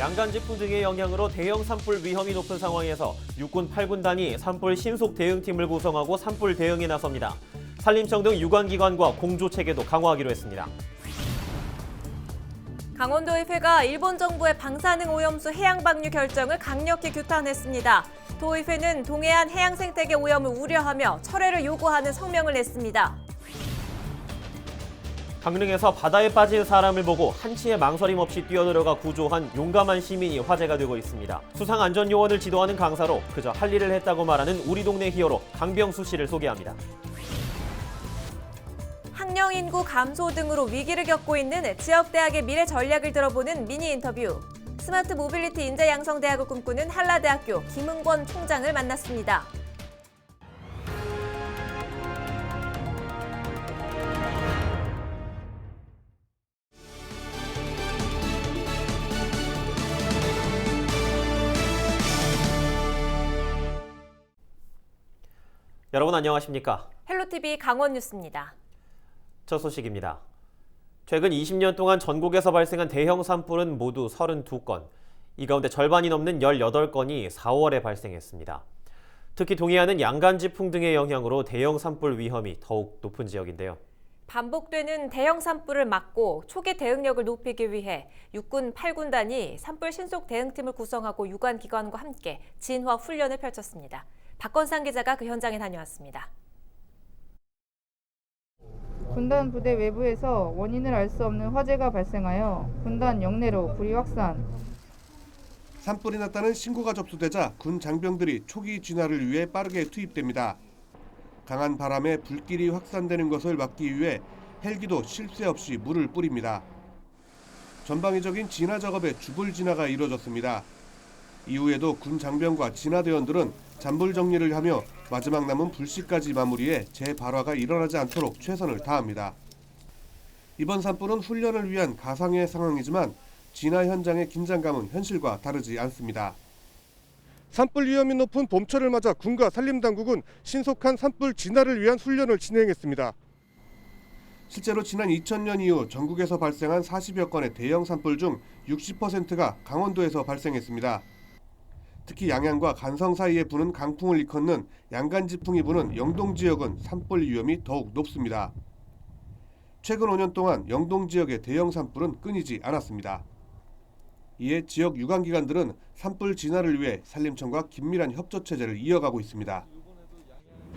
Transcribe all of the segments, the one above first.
양간지풍 등의 영향으로 대형 산불 위험이 높은 상황에서 육군 8군단이 산불 신속 대응팀을 구성하고 산불 대응에 나섭니다. 산림청 등 유관기관과 공조체계도 강화하기로 했습니다. 강원도의회가 일본 정부의 방사능 오염수 해양 방류 결정을 강력히 규탄했습니다. 도의회는 동해안 해양 생태계 오염을 우려하며 철회를 요구하는 성명을 냈습니다. 강릉에서 바다에 빠진 사람을 보고 한치의 망설임 없이 뛰어들어가 구조한 용감한 시민이 화제가 되고 있습니다. 수상안전요원을 지도하는 강사로 그저 할 일을 했다고 말하는 우리 동네 히어로 강병수 씨를 소개합니다. 학령 인구 감소 등으로 위기를 겪고 있는 지역대학의 미래 전략을 들어보는 미니 인터뷰. 스마트 모빌리티 인재 양성대학을 꿈꾸는 한라대학교 김은권 총장을 만났습니다. 여러분 안녕하십니까? 헬로티비 강원뉴스입니다. 첫 소식입니다. 최근 20년 동안 전국에서 발생한 대형 산불은 모두 32건. 이 가운데 절반이 넘는 18건이 4월에 발생했습니다. 특히 동해안은 양간지풍 등의 영향으로 대형 산불 위험이 더욱 높은 지역인데요. 반복되는 대형 산불을 막고 초기 대응력을 높이기 위해 육군 8군단이 산불 신속 대응팀을 구성하고 유관기관과 함께 진화 훈련을 펼쳤습니다. 박건상 기자가 그 현장에 다녀왔습니다. 군단 부대 외부에서 원인을 알 수 없는 화재가 발생하여 군단 영내로 불이 확산. 산불이 났다는 신고가 접수되자 군 장병들이 초기 진화를 위해 빠르게 투입됩니다. 강한 바람에 불길이 확산되는 것을 막기 위해 헬기도 쉴 새 없이 물을 뿌립니다. 전방위적인 진화 작업에 주불 진화가 이루어졌습니다. 이후에도 군 장병과 진화대원들은 잔불 정리를 하며 마지막 남은 불씨까지 마무리해 재발화가 일어나지 않도록 최선을 다합니다. 이번 산불은 훈련을 위한 가상의 상황이지만 진화 현장의 긴장감은 현실과 다르지 않습니다. 산불 위험이 높은 봄철을 맞아 군과 산림당국은 신속한 산불 진화를 위한 훈련을 진행했습니다. 실제로 지난 2000년 이후 전국에서 발생한 40여 건의 대형 산불 중 60%가 강원도에서 발생했습니다. 특히 양양과 간성 사이에 부는 강풍을 일컫는 양간지풍이 부는 영동 지역은 산불 위험이 더욱 높습니다. 최근 5년 동안 영동 지역의 대형 산불은 끊이지 않았습니다. 이에 지역 유관기관들은 산불 진화를 위해 산림청과 긴밀한 협조 체제를 이어가고 있습니다.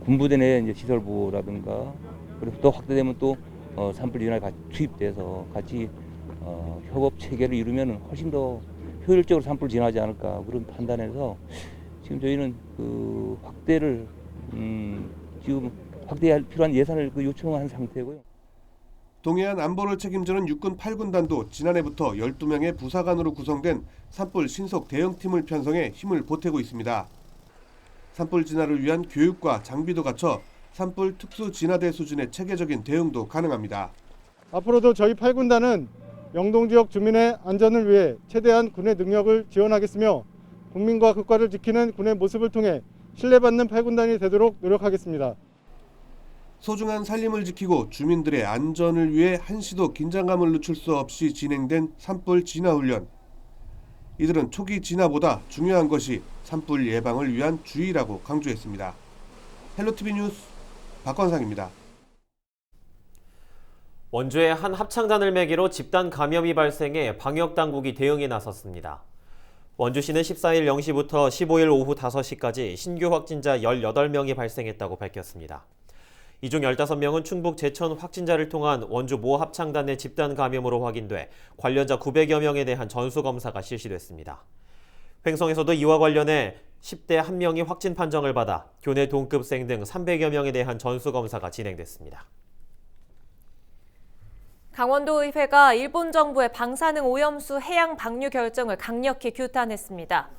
군부대 내 이제 시설부라든가 그리고 또 확대되면 또 산불 진화에 같이 투입돼서 같이 협업 체계를 이루면 훨씬 더 효율적으로 산불 진화하지 않을까 그런 판단에서 지금 저희는 그 확대를 지금 확대할 필요한 예산을 요청한 상태고요. 동해안 안보를 책임지는 육군 8군단도 지난해부터 12명의 부사관으로 구성된 산불 신속 대응팀을 편성해 힘을 보태고 있습니다. 산불 진화를 위한 교육과 장비도 갖춰 산불 특수 진화대 수준의 체계적인 대응도 가능합니다. 앞으로도 저희 8군단은 영동 지역 주민의 안전을 위해 최대한 군의 능력을 지원하겠으며 국민과 국가를 지키는 군의 모습을 통해 신뢰받는 8군단이 되도록 노력하겠습니다. 소중한 산림을 지키고 주민들의 안전을 위해 한시도 긴장감을 늦출 수 없이 진행된 산불 진화 훈련. 이들은 초기 진화보다 중요한 것이 산불 예방을 위한 주의라고 강조했습니다. 헬로티비 뉴스 박건상입니다. 원주의 한 합창단을 매개로 집단 감염이 발생해 방역당국이 대응에 나섰습니다. 원주시는 14일 0시부터 15일 오후 5시까지 신규 확진자 18명이 발생했다고 밝혔습니다. 이 중 15명은 충북 제천 확진자를 통한 원주 모 합창단 내 집단 감염으로 확인돼 관련자 900여 명에 대한 전수검사가 실시됐습니다. 횡성에서도 이와 관련해 10대 1명이 확진 판정을 받아 교내 동급생 등 300여 명에 대한 전수검사가 진행됐습니다. 강원도의회가 일본 정부의 방사능 오염수 해양 방류 결정을 강력히 규탄했습니다.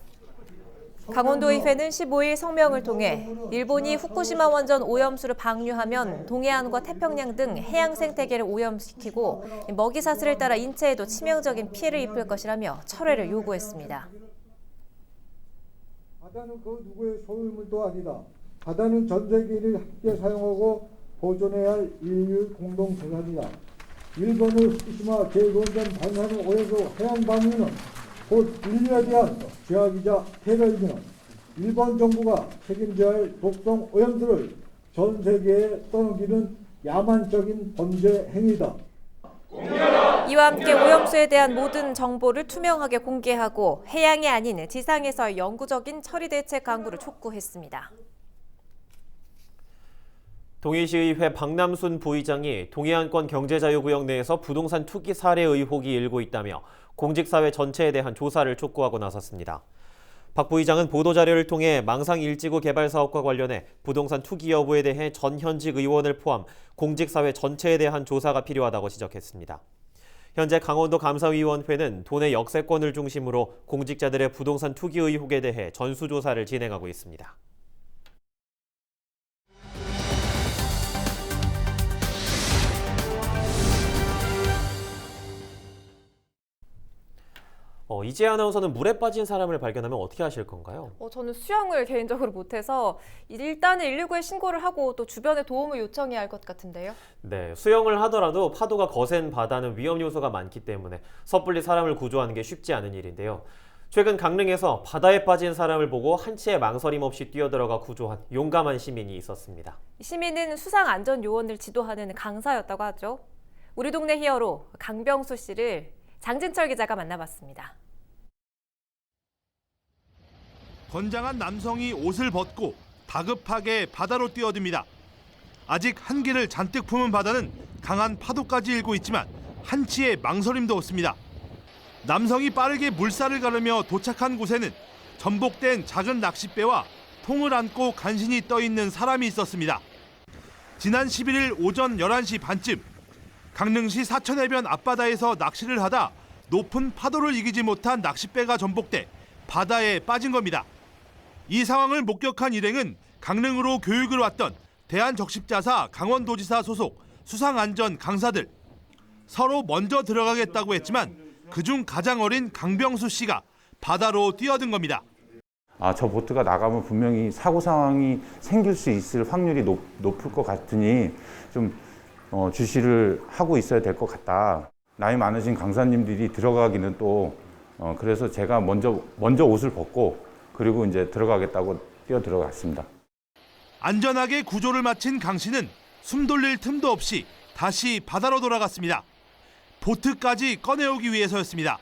강원도의회는 15일 성명을 통해 일본이 후쿠시마 원전 오염수를 방류하면 동해안과 태평양 등 해양 생태계를 오염시키고 먹이사슬을 따라 인체에도 치명적인 피해를 입힐 것이라며 철회를 요구했습니다. 바다는 그 누구의 소유물도 아니다. 바다는 전 세계인이 함께 사용하고 보존해야 할 인류 공동 재산이다. 일본의 후쿠시마 제1원전 방사능 오염수 해양 방류는 곧 인류에 대한 제약이자 테러이며 일본 정부가 책임져야 할 독성 오염수를 전 세계에 떠넘기는 야만적인 범죄 행위다. 이와 함께 오염수에 대한 모든 정보를 투명하게 공개하고 해양이 아닌 지상에서 영구적인 처리 대책 강구를 촉구했습니다. 동해시의회 박남순 부의장이 동해안권 경제자유구역 내에서 부동산 투기 사례 의혹이 일고 있다며 공직사회 전체에 대한 조사를 촉구하고 나섰습니다. 박 부의장은 보도자료를 통해 망상일지구 개발 사업과 관련해 부동산 투기 여부에 대해 전 현직 의원을 포함 공직사회 전체에 대한 조사가 필요하다고 지적했습니다. 현재 강원도 감사위원회는 도내 역세권을 중심으로 공직자들의 부동산 투기 의혹에 대해 전수조사를 진행하고 있습니다. 이재 아나운서는 물에 빠진 사람을 발견하면 어떻게 하실 건가요? 저는 수영을 개인적으로 못해서 일단은 119에 신고를 하고 또 주변에 도움을 요청해야 할 것 같은데요. 네, 수영을 하더라도 파도가 거센 바다는 위험 요소가 많기 때문에 섣불리 사람을 구조하는 게 쉽지 않은 일인데요. 최근 강릉에서 바다에 빠진 사람을 보고 한치의 망설임 없이 뛰어들어가 구조한 용감한 시민이 있었습니다. 시민은 수상안전요원을 지도하는 강사였다고 하죠. 우리 동네 히어로 강병수 씨를 장진철 기자가 만나봤습니다. 건장한 남성이 옷을 벗고 다급하게 바다로 뛰어듭니다. 아직 한기를 잔뜩 품은 바다는 강한 파도까지 일고 있지만 한치의 망설임도 없습니다. 남성이 빠르게 물살을 가르며 도착한 곳에는 전복된 작은 낚싯배와 통을 안고 간신히 떠있는 사람이 있었습니다. 지난 11일 오전 11시 반쯤 강릉시 사천해변 앞바다에서 낚시를 하다 높은 파도를 이기지 못한 낚싯배가 전복돼 바다에 빠진 겁니다. 이 상황을 목격한 일행은 강릉으로 교육을 왔던 대한적십자사 강원도지사 소속 수상안전 강사들. 서로 먼저 들어가겠다고 했지만 그중 가장 어린 강병수 씨가 바다로 뛰어든 겁니다. 저 보트가 나가면 분명히 사고 상황이 생길 수 있을 확률이 높을 것 같으니 좀 주시를 하고 있어야 될 것 같다. 나이 많으신 강사님들이 들어가기는 또 그래서 제가 먼저 옷을 벗고 그리고 이제 들어가겠다고 뛰어 들어갔습니다. 안전하게 구조를 마친 강 씨는 숨 돌릴 틈도 없이 다시 바다로 돌아갔습니다. 보트까지 꺼내오기 위해서였습니다.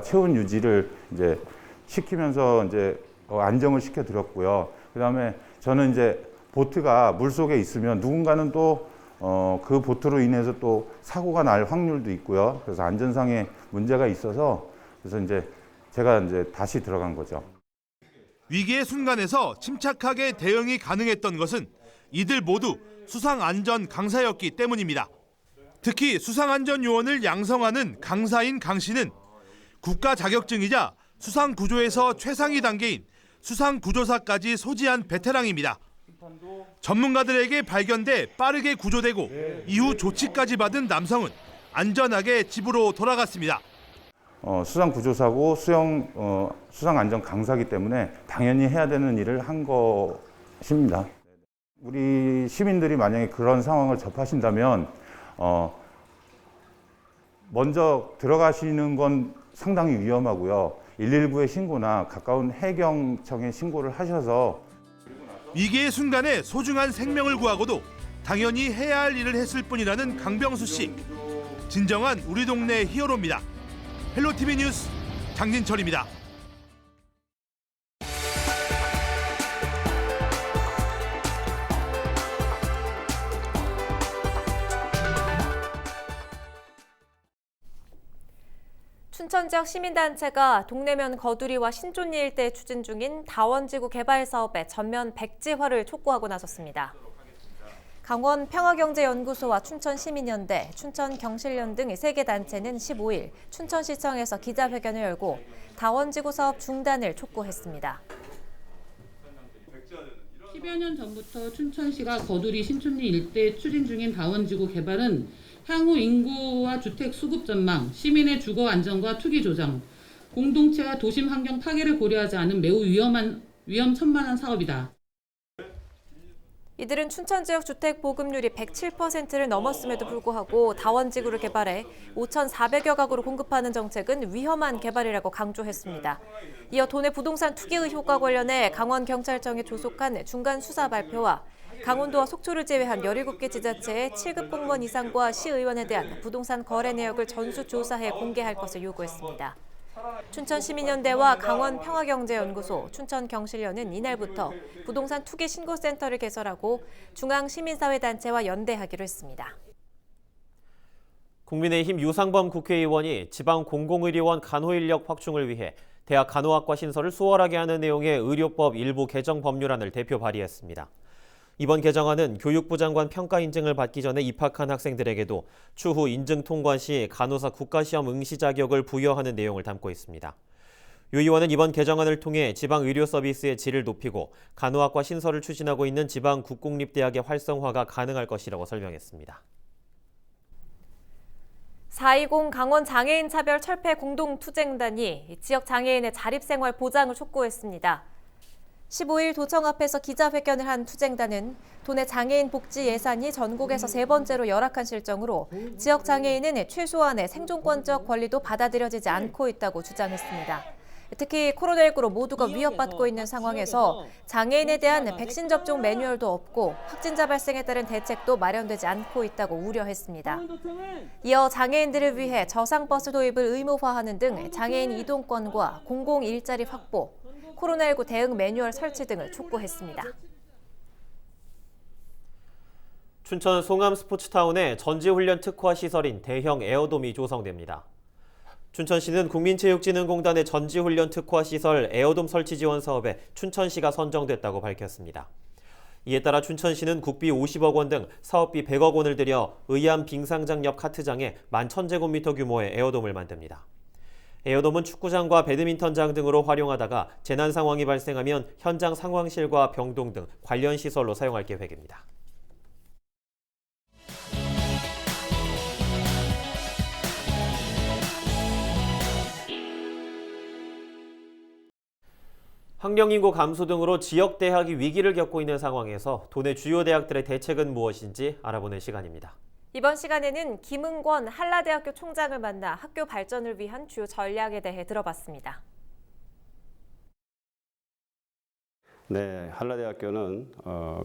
체온 유지를 이제 시키면서 이제 안정을 시켜 드렸고요. 그다음에 저는 이제 보트가 물 속에 있으면 누군가는 또 그 보트로 인해서 또 사고가 날 확률도 있고요. 그래서 안전상의 문제가 있어서 그래서 이제 제가 이제 다시 들어간 거죠. 위기의 순간에서 침착하게 대응이 가능했던 것은 이들 모두 수상안전 강사였기 때문입니다. 특히 수상안전요원을 양성하는 강사인 강 씨는 국가 자격증이자 수상구조에서 최상위 단계인 수상구조사까지 소지한 베테랑입니다. 전문가들에게 발견돼 빠르게 구조되고 이후 조치까지 받은 남성은 안전하게 집으로 돌아갔습니다. 수상구조사고 수상안전 강사이기 때문에 당연히 해야 되는 일을 한 것입니다. 우리 시민들이 만약에 그런 상황을 접하신다면 먼저 들어가시는 건 상당히 위험하고요. 119에 신고나 가까운 해경청에 신고를 하셔서 위기의 순간에 소중한 생명을 구하고도 당연히 해야 할 일을 했을 뿐이라는 강병수 씨. 진정한 우리 동네 히어로입니다. 헬로티비 뉴스 장진철입니다. 춘천 지역 시민단체가 동래면 거두리와 신촌리 일대에 추진 중인 다원지구 개발 사업의 전면 백지화를 촉구하고 나섰습니다. 강원 평화경제연구소와 춘천시민연대, 춘천경실련 등 3개 단체는 15일 춘천시청에서 기자회견을 열고 다원지구 사업 중단을 촉구했습니다. 10여 년 전부터 춘천시가 거두리 신촌리 일대에 추진 중인 다원지구 개발은 향후 인구와 주택 수급 전망, 시민의 주거 안정과 투기 조정, 공동체와 도심 환경 파괴를 고려하지 않은 매우 위험천만한 사업이다. 이들은 춘천 지역 주택 보급률이 107%를 넘었음에도 불구하고 다원지구를 개발해 5,400여 가구를 공급하는 정책은 위험한 개발이라고 강조했습니다. 이어 도내 부동산 투기 의혹과 관련해 강원경찰청에 조속한 중간 수사 발표와 강원도와 속초를 제외한 17개 지자체의 7급 공무원 이상과 시의원에 대한 부동산 거래 내역을 전수조사해 공개할 것을 요구했습니다. 춘천시민연대와 강원평화경제연구소, 춘천경실련은 이날부터 부동산 투기 신고센터를 개설하고 중앙시민사회단체와 연대하기로 했습니다. 국민의힘 유상범 국회의원이 지방 공공의료원 간호인력 확충을 위해 대학 간호학과 신설을 수월하게 하는 내용의 의료법 일부 개정 법률안을 대표 발의했습니다. 이번 개정안은 교육부 장관 평가 인증을 받기 전에 입학한 학생들에게도 추후 인증 통과 시 간호사 국가시험 응시 자격을 부여하는 내용을 담고 있습니다. 유 의원은 이번 개정안을 통해 지방 의료 서비스의 질을 높이고 간호학과 신설을 추진하고 있는 지방 국공립대학의 활성화가 가능할 것이라고 설명했습니다. 4.20 강원 장애인 차별 철폐 공동투쟁단이 지역 장애인의 자립생활 보장을 촉구했습니다. 15일 도청 앞에서 기자회견을 한 투쟁단은 도내 장애인 복지 예산이 전국에서 3번째로 열악한 실정으로 지역 장애인은 최소한의 생존권적 권리도 받아들여지지 않고 있다고 주장했습니다. 특히 코로나19로 모두가 위협받고 있는 상황에서 장애인에 대한 백신 접종 매뉴얼도 없고 확진자 발생에 따른 대책도 마련되지 않고 있다고 우려했습니다. 이어 장애인들을 위해 저상버스 도입을 의무화하는 등 장애인 이동권과 공공 일자리 확보, 코로나19 대응 매뉴얼 설치 등을 촉구했습니다. 춘천 송암 스포츠타운에 전지훈련 특화 시설인 대형 에어돔이 조성됩니다. 춘천시는 국민체육진흥공단의 전지훈련 특화 시설 에어돔 설치 지원 사업에 춘천시가 선정됐다고 밝혔습니다. 이에 따라 춘천시는 국비 50억 원 등 사업비 100억 원을 들여 의암 빙상장 옆 카트장에 11,000제곱미터 규모의 에어돔을 만듭니다. 에어돔은 축구장과 배드민턴장 등으로 활용하다가 재난 상황이 발생하면 현장 상황실과 병동 등 관련 시설로 사용할 계획입니다. 학령인구 감소 등으로 지역 대학이 위기를 겪고 있는 상황에서 도내 주요 대학들의 대책은 무엇인지 알아보는 시간입니다. 이번 시간에는 김은권 한라대학교 총장을 만나 학교 발전을 위한 주요 전략에 대해 들어봤습니다. 네, 한라대학교는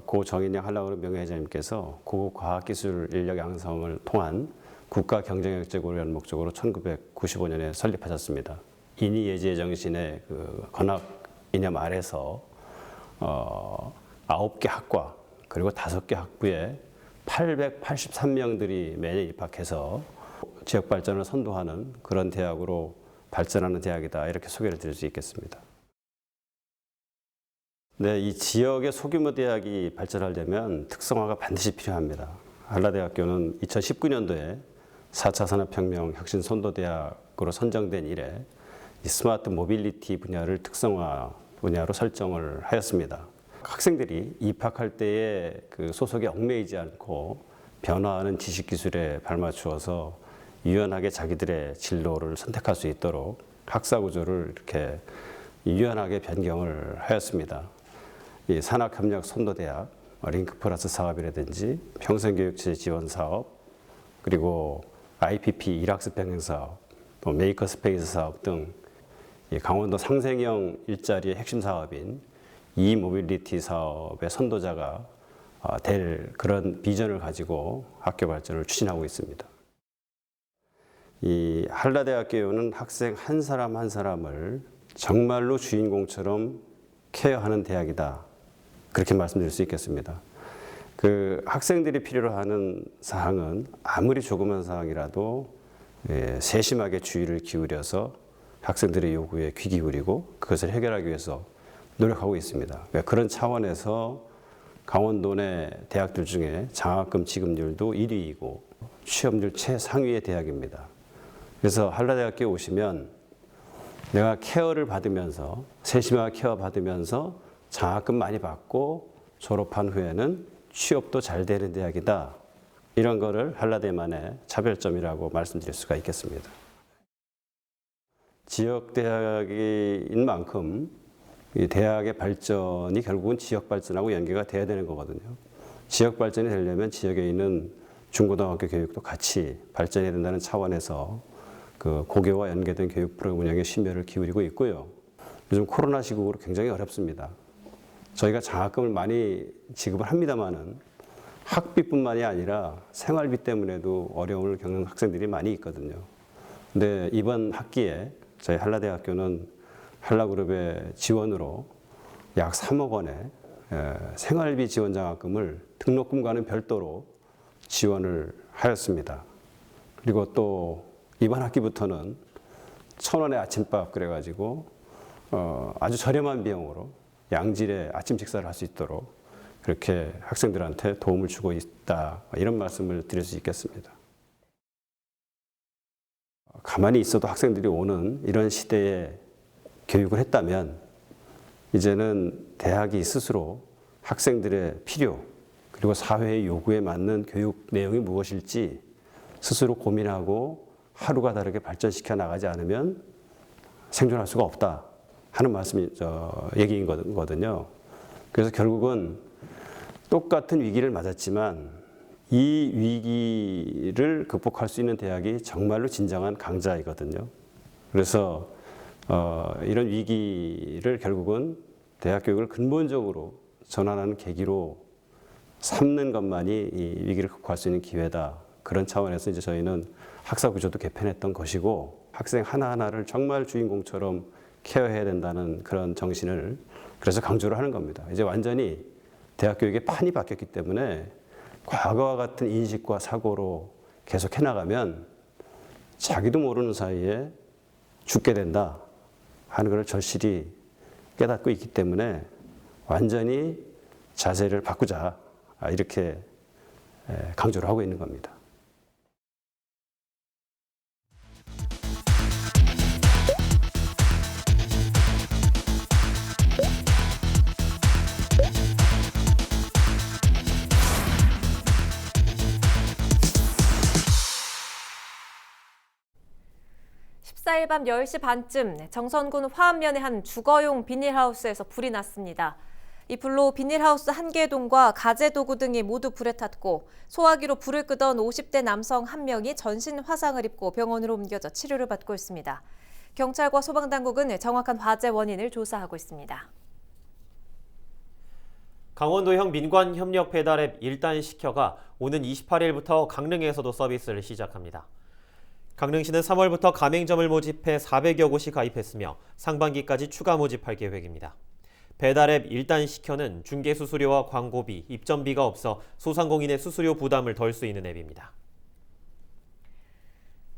고 정인영 한라그룹 명예회장님께서 고급 과학기술 인력 양성을 통한 국가 경쟁력 제고를 위한 목적으로 1995년에 설립하셨습니다. 인이예지의 정신의 건학 이념 아래서 9개 학과 그리고 5개 학부에 883명들이 매년 입학해서 지역 발전을 선도하는 그런 대학으로 발전하는 대학이다, 이렇게 소개를 드릴 수 있겠습니다. 네, 이 지역의 소규모 대학이 발전하려면 특성화가 반드시 필요합니다. 한라대학교는 2019년도에 4차 산업혁명 혁신 선도대학으로 선정된 이래 이 스마트 모빌리티 분야를 특성화 분야로 설정을 하였습니다. 학생들이 입학할 때에 그 소속에 얽매이지 않고 변화하는 지식기술에 발맞추어서 유연하게 자기들의 진로를 선택할 수 있도록 학사 구조를 이렇게 유연하게 변경을 하였습니다. 이 산학협력 선도대학, 링크플러스 사업이라든지 평생교육체 지원 사업, 그리고 IPP 일학습 병행 사업, 또 메이커스페이스 사업 등 강원도 상생형 일자리의 핵심 사업인 이모빌리티 사업의 선도자가 될 그런 비전을 가지고 학교 발전을 추진하고 있습니다. 이 한라대학교는 학생 한 사람 한 사람을 정말로 주인공처럼 케어하는 대학이다, 그렇게 말씀드릴 수 있겠습니다. 그 학생들이 필요로 하는 사항은 아무리 조그만 사항이라도 세심하게 주의를 기울여서 학생들의 요구에 귀 기울이고 그것을 해결하기 위해서 노력하고 있습니다. 그런 차원에서 강원도 내 대학들 중에 장학금 지급률도 1위이고 취업률 최상위의 대학입니다. 그래서 한라대학교에 오시면 내가 케어를 받으면서, 세심하게 케어 받으면서 장학금 많이 받고 졸업한 후에는 취업도 잘 되는 대학이다, 이런 거를 한라대만의 차별점이라고 말씀드릴 수가 있겠습니다. 지역 대학인 만큼 이 대학의 발전이 결국은 지역 발전하고 연계가 돼야 되는 거거든요. 지역 발전이 되려면 지역에 있는 중고등학교 교육도 같이 발전해야 된다는 차원에서 그 고교와 연계된 교육 프로그램 운영에 심혈을 기울이고 있고요. 요즘 코로나 시국으로 굉장히 어렵습니다. 저희가 장학금을 많이 지급을 합니다만은 학비뿐만이 아니라 생활비 때문에도 어려움을 겪는 학생들이 많이 있거든요. 근데 이번 학기에 저희 한라대학교는 한라그룹의 지원으로 약 3억 원의 생활비 지원 장학금을 등록금과는 별도로 지원을 하였습니다. 그리고 또 이번 학기부터는 1,000원의 아침밥 그래가지고 아주 저렴한 비용으로 양질의 아침 식사를 할 수 있도록 그렇게 학생들한테 도움을 주고 있다, 이런 말씀을 드릴 수 있겠습니다. 가만히 있어도 학생들이 오는 이런 시대에 교육을 했다면 이제는 대학이 스스로 학생들의 필요 그리고 사회의 요구에 맞는 교육 내용이 무엇일지 스스로 고민하고 하루가 다르게 발전시켜 나가지 않으면 생존할 수가 없다 하는 얘기인 거거든요. 그래서 결국은 똑같은 위기를 맞았지만 이 위기를 극복할 수 있는 대학이 정말로 진정한 강자이거든요. 그래서 이런 위기를 결국은 대학 교육을 근본적으로 전환하는 계기로 삼는 것만이 이 위기를 극복할 수 있는 기회다. 그런 차원에서 이제 저희는 학사 구조도 개편했던 것이고 학생 하나하나를 정말 주인공처럼 케어해야 된다는 그런 정신을 그래서 강조를 하는 겁니다. 이제 완전히 대학 교육의 판이 바뀌었기 때문에 과거와 같은 인식과 사고로 계속 해나가면 자기도 모르는 사이에 죽게 된다 하는 걸 절실히 깨닫고 있기 때문에 완전히 자세를 바꾸자, 이렇게 강조를 하고 있는 겁니다. (14일) 밤 10시 반쯤 정선군 화암면의 한 주거용 비닐하우스에서 불이 났습니다. 이 불로 비닐하우스 1개 동과 가재도구 등이 모두 불에 탔고 소화기로 불을 끄던 50대 남성 1명이 전신 화상을 입고 병원으로 옮겨져 치료를 받고 있습니다. 경찰과 소방당국은 정확한 화재 원인을 조사하고 있습니다. 강원도형 민관협력 배달앱 1단 시켜가 오는 28일부터 강릉에서도 서비스를 시작합니다. 강릉시는 3월부터 가맹점을 모집해 400여 곳이 가입했으며 상반기까지 추가 모집할 계획입니다. 배달앱 1단 시켜는 중개수수료와 광고비, 입점비가 없어 소상공인의 수수료 부담을 덜 수 있는 앱입니다.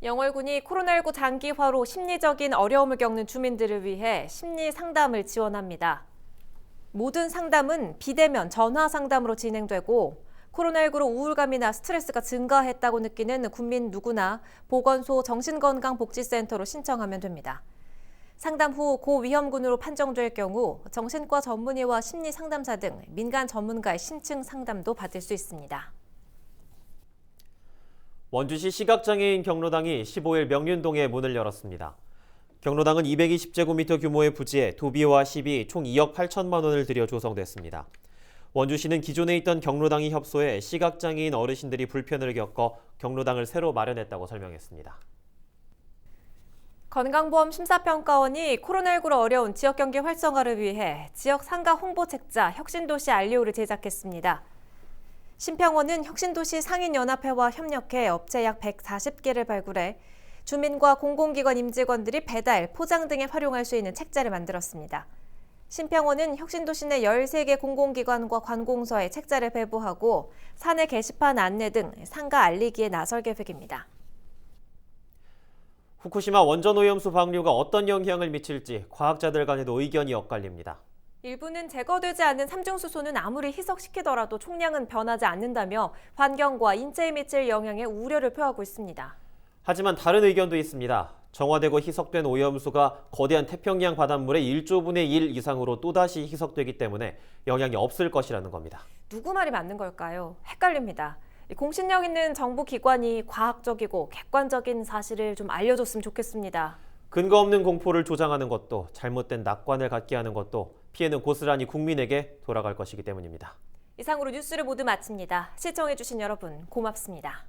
영월군이 코로나19 장기화로 심리적인 어려움을 겪는 주민들을 위해 심리 상담을 지원합니다. 모든 상담은 비대면 전화 상담으로 진행되고 코로나19로 우울감이나 스트레스가 증가했다고 느끼는 국민 누구나 보건소 정신건강복지센터로 신청하면 됩니다. 상담 후 고위험군으로 판정될 경우 정신과 전문의와 심리상담사 등 민간 전문가의 심층 상담도 받을 수 있습니다. 원주시 시각장애인 경로당이 15일 명륜동에 문을 열었습니다. 경로당은 220제곱미터 규모의 부지에 도비와 시비 총 2억 8천만 원을 들여 조성됐습니다. 원주시는 기존에 있던 경로당이 협소해 시각장애인 어르신들이 불편을 겪어 경로당을 새로 마련했다고 설명했습니다. 건강보험 심사평가원이 코로나19로 어려운 지역경제 활성화를 위해 지역 상가 홍보 책자 혁신도시 알리오를 제작했습니다. 심평원은 혁신도시 상인연합회와 협력해 업체 약 140개를 발굴해 주민과 공공기관 임직원들이 배달, 포장 등에 활용할 수 있는 책자를 만들었습니다. 심평원은 혁신도시 내 13개 공공기관과 관공서에 책자를 배부하고 사내 게시판 안내 등 상가 알리기에 나설 계획입니다. 후쿠시마 원전 오염수 방류가 어떤 영향을 미칠지 과학자들 간에도 의견이 엇갈립니다. 일부는 제거되지 않는 삼중수소는 아무리 희석시키더라도 총량은 변하지 않는다며 환경과 인체에 미칠 영향에 우려를 표하고 있습니다. 하지만 다른 의견도 있습니다. 정화되고 희석된 오염수가 거대한 태평양 바닷물의 1조분의 1 이상으로 또다시 희석되기 때문에 영향이 없을 것이라는 겁니다. 누구 말이 맞는 걸까요? 헷갈립니다. 공신력 있는 정부 기관이 과학적이고 객관적인 사실을 좀 알려줬으면 좋겠습니다. 근거 없는 공포를 조장하는 것도 잘못된 낙관을 갖게 하는 것도 피해는 고스란히 국민에게 돌아갈 것이기 때문입니다. 이상으로 뉴스를 모두 마칩니다. 시청해주신 여러분 고맙습니다.